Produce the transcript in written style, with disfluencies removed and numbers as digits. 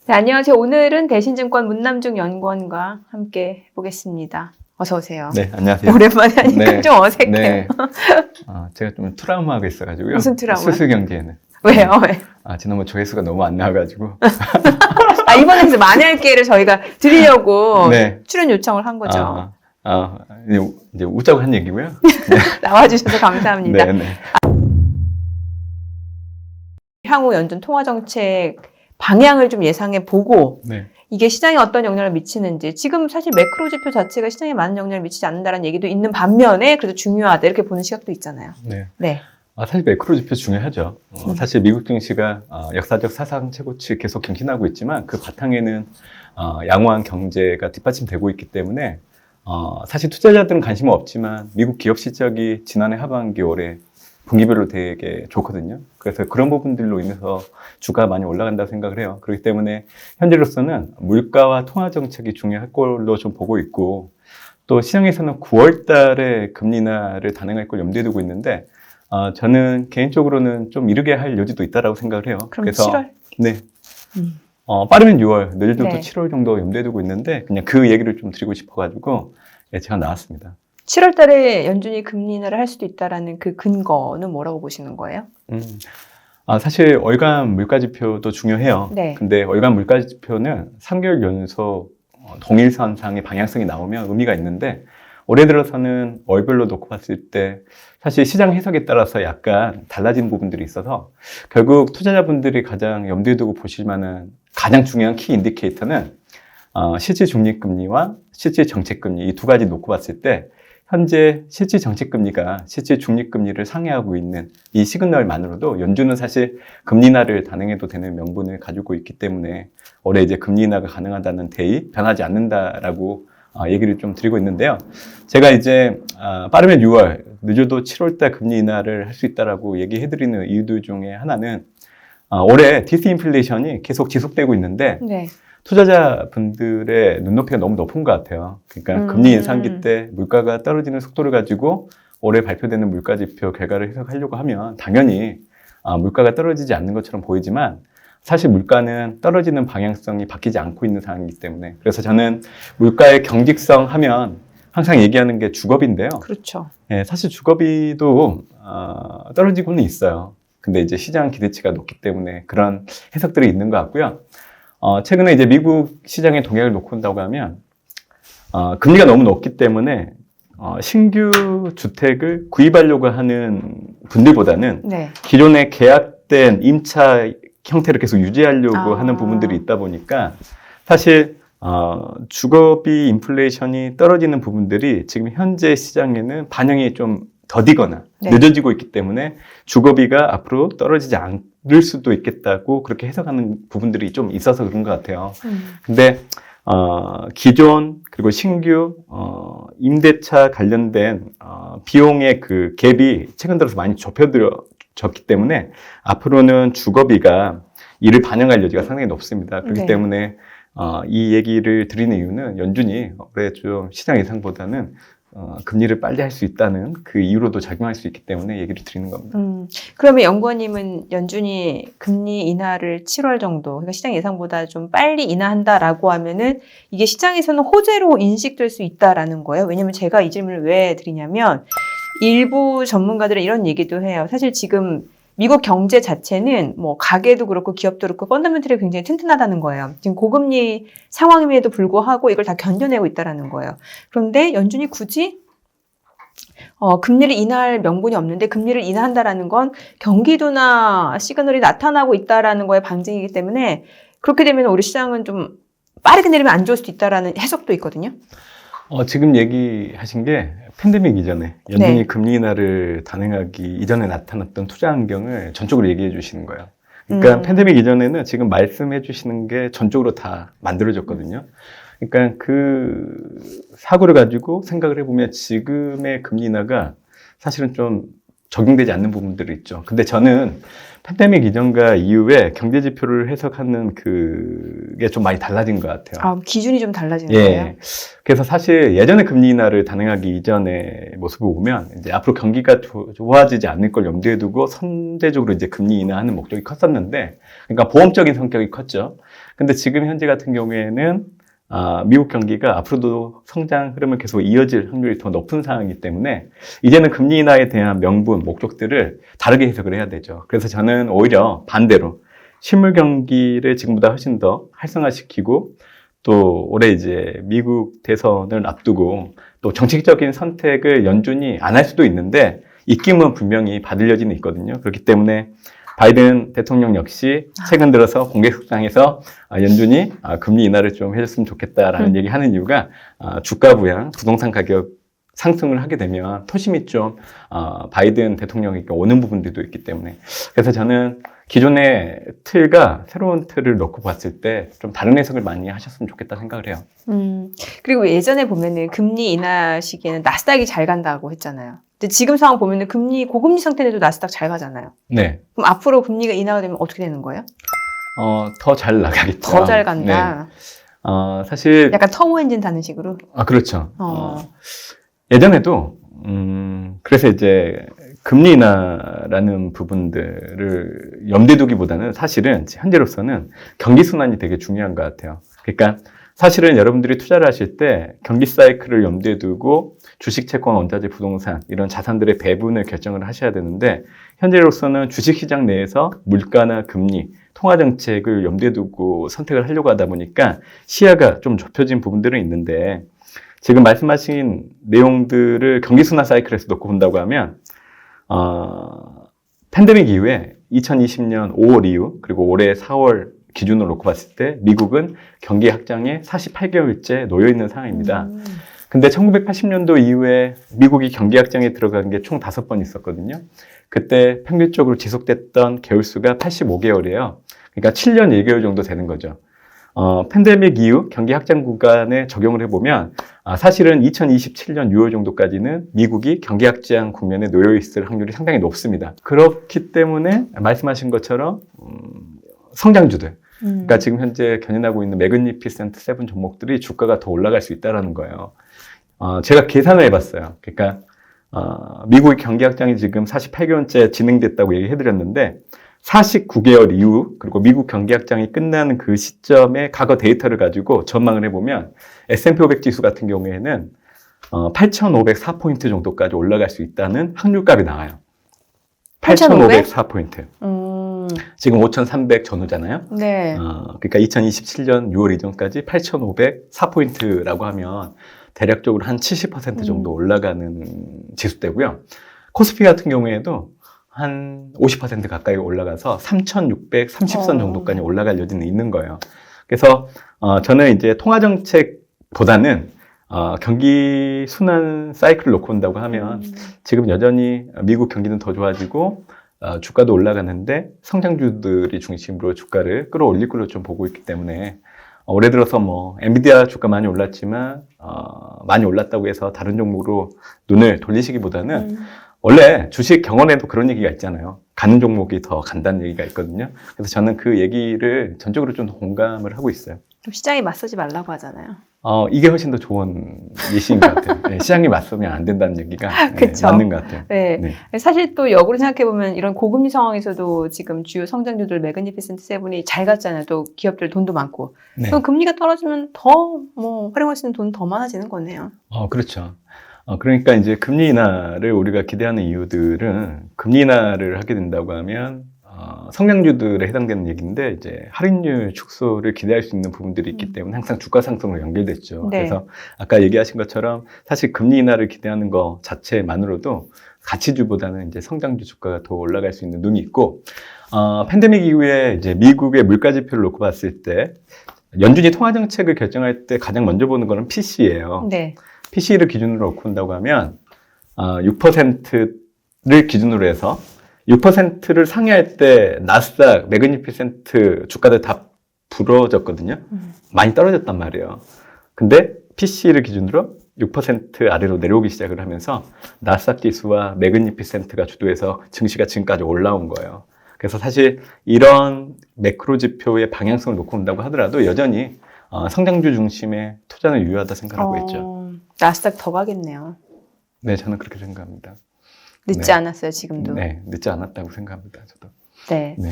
네, 안녕하세요. 오늘은 대신증권 문남중 연구원과 함께 해보겠습니다. 어서 오세요. 네, 안녕하세요. 오랜만에 하니까 네, 좀 어색해요. 네. 제가 좀 트라우마가 있어가지고요. 무슨 트라우마? 수수 경기에는. 왜요? 왜? 지난번 조회수가 너무 안 나와가지고. 이번에 그래서 만회할 기회를 저희가 드리려고 네. 출연 요청을 한 거죠. 이제 웃자고 한 얘기고요. 나와주셔서 감사합니다. 네, 네. 향후 연준 통화정책 방향을 좀 예상해 보고 네. 이게 시장에 어떤 영향을 미치는지, 지금 사실 매크로 지표 자체가 시장에 많은 영향을 미치지 않는다는 얘기도 있는 반면에 그래도 중요하다 이렇게 보는 시각도 있잖아요. 네. 네. 사실 매크로 지표 중요하죠. 사실 미국 증시가 역사적 사상 최고치 계속 경신하고 있지만 그 바탕에는 양호한 경제가 뒷받침되고 있기 때문에 사실 투자자들은 관심은 없지만 미국 기업 실적이 지난해 하반기 올해 분기별로 되게 좋거든요. 그래서 그런 부분들로 인해서 주가가 많이 올라간다고 생각을 해요. 그렇기 때문에 현재로서는 물가와 통화 정책이 중요할 걸로 좀 보고 있고, 또 시장에서는 9월 달에 금리 인하를 단행할 걸 염두에 두고 있는데 저는 개인적으로는 좀 이르게 할 여지도 있다라고 생각을 해요. 그럼 그래서 7월? 네. 빠르면 6월, 늦어도 네. 7월 정도 염두에 두고 있는데 그냥 그 얘기를 좀 드리고 싶어가지고 제가 나왔습니다. 7월 달에 연준이 금리 인하를 할 수도 있다라는 그 근거는 뭐라고 보시는 거예요? 사실 월간 물가지표도 중요해요. 네. 근데 월간 물가지표는 3개월 연속 동일선상의 방향성이 나오면 의미가 있는데, 올해 들어서는 월별로 놓고 봤을 때 사실 시장 해석에 따라서 약간 달라진 부분들이 있어서 결국 투자자분들이 가장 염두에 두고 보실 만한 가장 중요한 키 인디케이터는 실질 중립금리와 실질 정책금리, 이 두 가지 놓고 봤을 때 현재 실질 정책금리가 실질 중립금리를 상회하고 있는 이 시그널만으로도 연준은 사실 금리 인하를 단행해도 되는 명분을 가지고 있기 때문에 올해 이제 금리 인하가 가능하다는 대의 변하지 않는다라고 얘기를 좀 드리고 있는데요. 제가 이제 빠르면 6월, 늦어도 7월 달 금리 인하를 할 수 있다라고 얘기해드리는 이유들 중에 하나는 올해 디스인플레이션이 계속 지속되고 있는데 네. 투자자분들의 눈높이가 너무 높은 것 같아요. 그러니까 금리 인상기 때 물가가 떨어지는 속도를 가지고 올해 발표되는 물가지표 결과를 해석하려고 하면 당연히 물가가 떨어지지 않는 것처럼 보이지만 사실 물가는 떨어지는 방향성이 바뀌지 않고 있는 상황이기 때문에, 그래서 저는 물가의 경직성 하면 항상 얘기하는 게 주거비인데요. 그렇죠. 네, 사실 주거비도 떨어지고는 있어요. 근데 이제 시장 기대치가 높기 때문에 그런 해석들이 있는 것 같고요. 최근에 이제 미국 시장의 동향을 놓고 본다고 하면, 금리가 너무 높기 때문에, 신규 주택을 구입하려고 하는 분들보다는 네. 기존에 계약된 임차 형태를 계속 유지하려고 하는 부분들이 있다 보니까 사실, 주거비 인플레이션이 떨어지는 부분들이 지금 현재 시장에는 반영이 좀 더디거나 네. 늦어지고 있기 때문에 주거비가 앞으로 떨어지지 않을 수도 있겠다고 그렇게 해석하는 부분들이 좀 있어서 그런 것 같아요. 근데 기존 그리고 신규 임대차 관련된 비용의 그 갭이 최근 들어서 많이 좁혀졌기 때문에 앞으로는 주거비가 이를 반영할 여지가 상당히 높습니다. 그렇기 네. 때문에 이 얘기를 드리는 이유는 연준이 올해 좀 시장 예상보다는 금리를 빨리 할 수 있다는 그 이유로도 작용할 수 있기 때문에 얘기를 드리는 겁니다. 그러면 연구원님은 연준이 금리 인하를 7월 정도, 그러니까 시장 예상보다 좀 빨리 인하한다라고 하면은 이게 시장에서는 호재로 인식될 수 있다라는 거예요. 왜냐면 제가 이 질문을 왜 드리냐면 일부 전문가들은 이런 얘기도 해요. 사실 지금 미국 경제 자체는 뭐 가게도 그렇고 기업도 그렇고 펀더멘털이 굉장히 튼튼하다는 거예요. 지금 고금리 상황임에도 불구하고 이걸 다 견뎌내고 있다라는 거예요. 그런데 연준이 굳이 금리를 인하할 명분이 없는데 금리를 인하한다라는 건 경기도나 시그널이 나타나고 있다라는 거에 방증이기 때문에, 그렇게 되면 우리 시장은 좀 빠르게 내리면 안 좋을 수도 있다라는 해석도 있거든요. 지금 얘기하신 게 팬데믹 이전에 연준이 네. 금리 인하를 단행하기 이전에 나타났던 투자 환경을 전적으로 얘기해 주시는 거예요. 그러니까 팬데믹 이전에는 지금 말씀해 주시는 게 전적으로 다 만들어졌거든요. 그러니까 그 사고를 가지고 생각을 해보면 지금의 금리 인하가 사실은 좀 적용되지 않는 부분들이 있죠. 근데 저는 팬데믹 이전과 이후에 경제 지표를 해석하는 그게 좀 많이 달라진 것 같아요. 아, 기준이 좀 달라지는 거예요? 예. 그래서 사실 예전에 금리 인하를 단행하기 이전의 모습을 보면 이제 앞으로 경기가 좋아지지 않을 걸 염두에 두고 선제적으로 이제 금리 인하하는 목적이 컸었는데, 그러니까 보험적인 성격이 컸죠. 근데 지금 현재 같은 경우에는 미국 경기가 앞으로도 성장 흐름을 계속 이어질 확률이 더 높은 상황이기 때문에 이제는 금리 인하에 대한 명분, 목적들을 다르게 해석을 해야 되죠. 그래서 저는 오히려 반대로 실물 경기를 지금보다 훨씬 더 활성화시키고, 또 올해 이제 미국 대선을 앞두고 또 정책적인 선택을 연준이 안 할 수도 있는데 입김은 분명히 받을 여지는 있거든요. 그렇기 때문에 바이든 대통령 역시 최근 들어서 공개석상에서 연준이 금리 인하를 좀 해줬으면 좋겠다라는 얘기하는 이유가 주가 부양, 부동산 가격 상승을 하게 되면 토심이 좀 바이든 대통령에게 오는 부분들도 있기 때문에, 그래서 저는 기존의 틀과 새로운 틀을 놓고 봤을 때 좀 다른 해석을 많이 하셨으면 좋겠다 생각을 해요. 그리고 예전에 보면은 금리 인하 시기에는 나스닥이 잘 간다고 했잖아요. 근데 지금 상황 보면은 고금리 상태인데도 나스닥 잘 가잖아요. 네. 그럼 앞으로 금리가 인하가 되면 어떻게 되는 거예요? 더 잘 나가겠죠. 더 잘 간다. 네. 사실. 약간 터보 엔진 다는 식으로? 그렇죠. 예전에도, 그래서 이제 금리 인하라는 부분들을 염두에 두기보다는 사실은 현재로서는 경기 순환이 되게 중요한 것 같아요. 그러니까 사실은 여러분들이 투자를 하실 때 경기 사이클을 염두에 두고 주식, 채권, 원자재, 부동산 이런 자산들의 배분을 결정을 하셔야 되는데, 현재로서는 주식시장 내에서 물가나 금리, 통화정책을 염두에 두고 선택을 하려고 하다 보니까 시야가 좀 좁혀진 부분들은 있는데, 지금 말씀하신 내용들을 경기순환 사이클에서 놓고 본다고 하면 팬데믹 이후에 2020년 5월 이후 그리고 올해 4월 기준으로 놓고 봤을 때 미국은 경기 확장에 48개월째 놓여 있는 상황입니다. 근데 1980년도 이후에 미국이 경기 확장에 들어간 게 총 5번 있었거든요. 그때 평균적으로 지속됐던 개월수가 85개월이에요. 그러니까 7년 1개월 정도 되는 거죠. 팬데믹 이후 경기 확장 구간에 적용을 해보면 사실은 2027년 6월 정도까지는 미국이 경기 확장 국면에 놓여 있을 확률이 상당히 높습니다. 그렇기 때문에 말씀하신 것처럼 성장주들, 그러니까 지금 현재 견인하고 있는 매그니피센트 7 종목들이 주가가 더 올라갈 수 있다는 거예요. 제가 계산을 해봤어요. 그러니까 미국의 경기 확장이 지금 48개월째 진행됐다고 얘기해드렸는데 49개월 이후 그리고 미국 경기 확장이 끝나는 그 시점의 과거 데이터를 가지고 전망을 해보면 S&P 500 지수 같은 경우에는 8,504포인트 정도까지 올라갈 수 있다는 확률값이 나와요. 8,504포인트. 지금 5,300 전후잖아요. 네. 그러니까 2027년 6월 이전까지 8,504포인트라고 하면 대략적으로 한 70% 정도 올라가는 지수대고요. 코스피 같은 경우에도 한 50% 가까이 올라가서 3,630선 정도까지 올라갈 여지는 있는 거예요. 그래서 저는 이제 통화정책보다는 경기 순환 사이클을 놓고 온다고 하면 지금 여전히 미국 경기는 더 좋아지고 주가도 올라가는데 성장주들이 중심으로 주가를 끌어올릴 걸로 좀 보고 있기 때문에 올해 들어서 뭐 엔비디아 주가 많이 올랐지만 많이 올랐다고 해서 다른 종목으로 눈을 돌리시기보다는 원래 주식 경원에도 그런 얘기가 있잖아요. 가는 종목이 더 간다는 얘기가 있거든요. 그래서 저는 그 얘기를 전적으로 좀 공감을 하고 있어요. 시장에 맞서지 말라고 하잖아요. 이게 훨씬 더 좋은 예시인 것 같아요. 네, 시장이 맞서면 안 된다는 얘기가 맞는 것 같아요. 네. 네. 사실 또 역으로 생각해보면 이런 고금리 상황에서도 지금 주요 성장주들 매그니피센트 7이 잘 갔잖아요. 또 기업들 돈도 많고. 네. 그럼 금리가 떨어지면 더 활용할 수 있는 돈 더 많아지는 거네요. 그렇죠. 그러니까 이제 금리 인하를 우리가 기대하는 이유들은 금리 인하를 하게 된다고 하면 성장주들에 해당되는 얘기인데 이제 할인율 축소를 기대할 수 있는 부분들이 있기 때문에 항상 주가 상승으로 연결됐죠. 네. 그래서 아까 얘기하신 것처럼 사실 금리 인하를 기대하는 것 자체만으로도 가치주보다는 이제 성장주 주가가 더 올라갈 수 있는 눈이 있고 팬데믹 이후에 이제 미국의 물가 지표를 놓고 봤을 때 연준이 통화 정책을 결정할 때 가장 먼저 보는 거는 PC예요. 네. PC를 기준으로 놓고 본다고 하면 6%를 기준으로 해서 6%를 상회할 때 나스닥, 매그니피센트 주가들 다 부러졌거든요. 많이 떨어졌단 말이에요. 근데 PC를 기준으로 6% 아래로 내려오기 시작을 하면서 나스닥 지수와 매그니피센트가 주도해서 증시가 지금까지 올라온 거예요. 그래서 사실 이런 매크로 지표의 방향성을 놓고 본다고 하더라도 여전히 성장주 중심의 투자는 유효하다 생각하고 있죠. 나스닥 더 가겠네요. 네, 저는 그렇게 생각합니다. 늦지 네. 않았어요, 지금도. 네, 늦지 않았다고 생각합니다. 저도. 네. 네.